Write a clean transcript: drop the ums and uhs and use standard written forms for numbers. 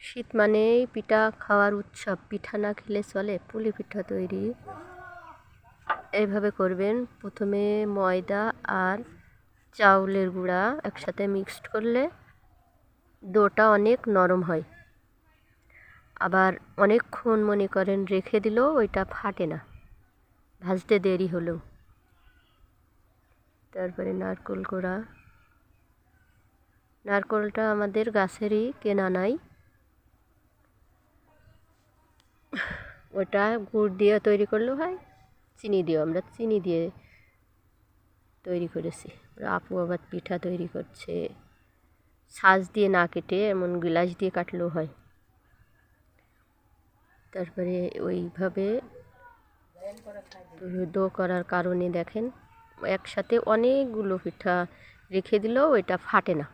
শীত মানেই পিঠা খাওয়ার উৎসব। পিঠা না খেলে চলে? পুলি পিঠা তৈরি এইভাবে করবেন। প্রথমে ময়দা আর চাউলের গুঁড়া একসাথে মিক্সড করলে ডোটা অনেক নরম হয়। আবার অনেকক্ষণ মনে করেন রেখে দিলেও ওইটা ফাটে না, ভাজতে দেরি হলেও। তারপরে নারকেল কোড়া, নারকেলটা আমাদের গাছেরই, কেনা নাই। ওটা গুড় দিয়ে তৈরি করলেও হয়, চিনি দিয়েও। আমরা চিনি দিয়ে তৈরি করেছি। আপু আবার পিঠা তৈরি করছে, সাজ দিয়ে না কেটে এমন গ্লাস দিয়ে কাটলেও হয়। তারপরে ওইভাবে ডো করার কারণে দেখেন একসাথে অনেকগুলো পিঠা রেখে দিলেও এটা ফাটে না।